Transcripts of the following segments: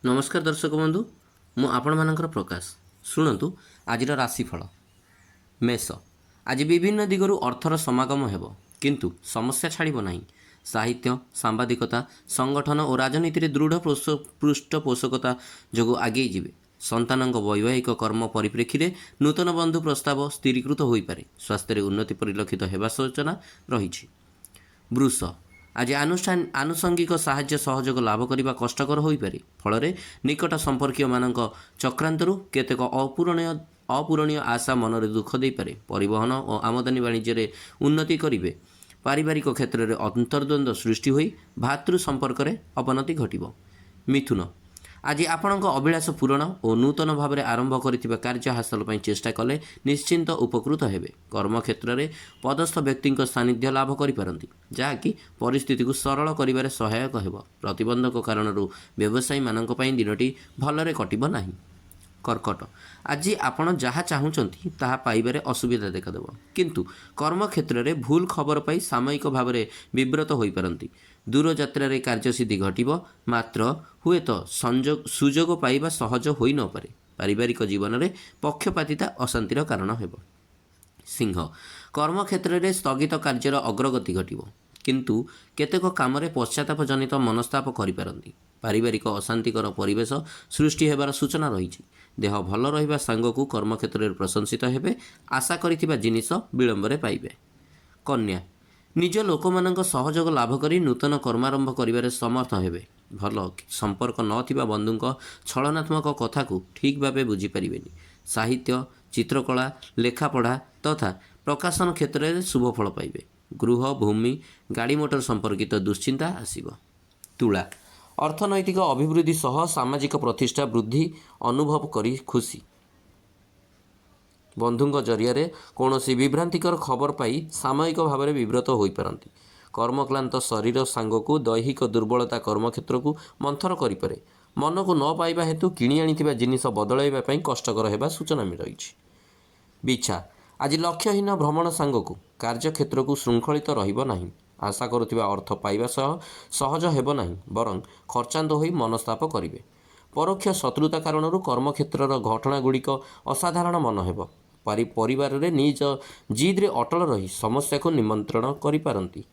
नमस्कार दर्शक बंधु मु आपण मानकर प्रकाश शुणु आज राशिफल मेष आज विभिन्न दिगरु अर्थर समागम हेब किंतु समस्या छाड़ब नहीं। साहित्य सांबादिकता संगठन और राजनीति में दृढ़ पृष्ठपोषकता जो आगे जीवे। संतान वैवाहिक कर्म परिप्रेक्षी में नूतन बंधु प्रस्ताव स्थिरीकृत हो पारे। स्वास्थ्य उन्नति परिलक्षित होगा सूचना रही। वृष आज आनुषंगिक साहाय्य सहयोग लाभ करने कष्टकर हो पारे। फल निकट संपर्क मान चक्रांतरू केतेक अपूरणीय आशा मनरे दुख दे पारे। परिवहन और आमदानी वाणिज्य उन्नति करेंगे। पारिवारिक क्षेत्र में अंतर्द्वंद्व सृष्टि होई भातृ संपर्क में अवनति घटिब। मिथुन आज आपणक अभिलाष पूरण और नूतन भाव में आरंभ कर कार्य हासिल चेष्टा कले निश्चिंत उपकृत हेबे। कर्मक्षेत्र में पदस्थ व्यक्ति सानिध्य लाभ करिपारंती जहाँकि परिस्थिति को सरल करिबारे सहायक हेब। प्रतिबंधक कारण व्यवसायी मानक पई दिनटी भलरे कटिब नाही। कर्कट आज आपण जहाँ चाहूँगी ताहा पाइबारे असुविधा देखादेव किंतु कर्मक्षेत्र में भूल खबर पाई सामयिक भाव में विव्रत हो पारती। दूर यात्रा कार्यसिद्धि घटिब मात्र हुए तो सुजोग पाइबा सहज हो न पारे। पारिवारिक जीवन में पक्षपातिता अशांतिर कारण हेब। सिंह कर्मक्षेत्र में स्थगित कार्यर अग्रगति घटिब किंतु केतेक काम पश्चाताप जनित मनस्ताप करिपारंती। पारिवारिक अशांतिकर परिवेश सृष्टि हेबार सूचना रही। देह भल रहिबा सांगकु कर्मक्षेत्र में प्रशंसित हेबे। आशा करिथिबा जिनिस विलंबरे पाइबे। कन्या निज लोक मानक सहयोग लाभ करी नूतन कर्मारंभ करिबारे समर्थ हेबे। भल संपर्क नथिबा बंधुक छलनात्मक कथा को ठीक भावे बुझी परिबेनी। साहित्य चित्रकला लेखापढ़ा तथा प्रकाशन क्षेत्र में शुभ फल पाइबे। गृह भूमि गाड़ी मोटर संपर्कित दुश्चिंता आसिब। तुला अर्थनैतिक अभिवृद्धि सह सामाजिक प्रतिष्ठा वृद्धि अनुभव करी खुशी। बंधुंक जरिया कौनसी विभ्रांतिकर खबर पाई सामयिक भाव में विव्रत हो पारती। कर्मक्लांत शरीर सांगक दैहिक दुर्बलता कर्मक्षेत्र को मंथर करें। मन को न पाइबा हेतु किणी आनी जिनिस बदलैवाई कष्टकर होगा सूचना रही। बिछा आज लक्ष्यहीन भ्रमण सांगक कार्यक्षेत्र को श्रृंखलित रहिब नाही। आशा करुवा अर्थ पाइबा सहज हेब नाही बरं खर्चांत हो मनस्ताप करेंगे। परोक्ष शत्रुता कारण कर्मक्षेत्र घटनागुड़िक असाधारण मन हेब। परिवार रे निज जिद्रे अटल रही समस्या को निमंत्रण करिपारंती।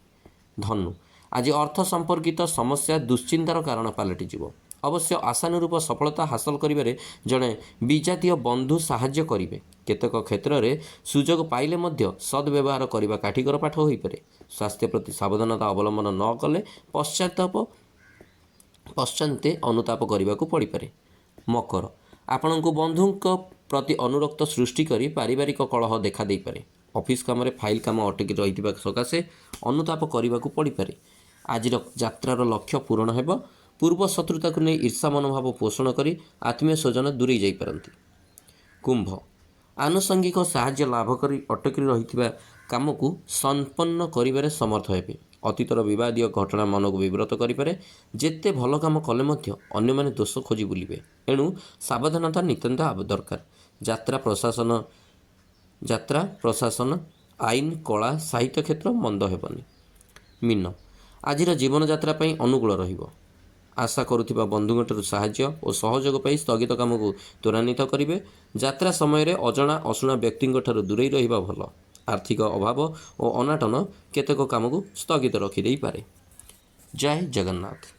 धनु आज अर्थ संपर्कित समस्या दुश्चिंतार कारण पलटिଯିବ। अवश्य आशानुरूप सफलता हासिल करिबारे जड़े विजातीय बंधु साहाय्य करेंगे। केतेक क्षेत्र में सुजोग पाइले मध्य सद्व्यवहार करने काठिकर पाठ हो पारे। स्वास्थ्य प्रति सावधानता अवलंबन न कले पश्चाते अनुताप करने को पड़ पारे। मकर आपण को बंधु प्रति अनुरक्त सृष्टि करी पारिवारिक कलह देखा दे पारे। ऑफिस काम फाइल काम अटकी रही सकाशे अनुताप करने को पड़ पारे। आज यात्रार लक्ष्य पूरण हेब। पूर्व शत्रुता को नहीं ईर्षा मनोभाव पोषण करी आत्मीय स्वजन दूरे जापारती। कुंभ आनुषंगिक साहाय्य लाभ करी अटकी रही काम को संपन्न करिबारे समर्थ हेबे। अतीतर विवादीय घटना मन को विव्रत करें। जेते भल काम कले मध्य अन्य माने दोष खोजी बुलिबे। एणु सावधानता नितांत दरकार। यात्रा प्रशासन आईन कला साहित्य क्षेत्र मंद हेबनी। मीन आजिर जीवन यात्रा पई अनुकूल रहिबो। आशा करुवा बंधुठू साहाय्य और सहयोग पाई स्थगित काम को त्वरान्वित करेंगे। यात्रा समय अजणा अशुणा व्यक्ति दूरे रहिबा भल। आर्थिक अभाव और अनाटन केतेक काम को स्थगित रखिदे पारे। जय जगन्नाथ।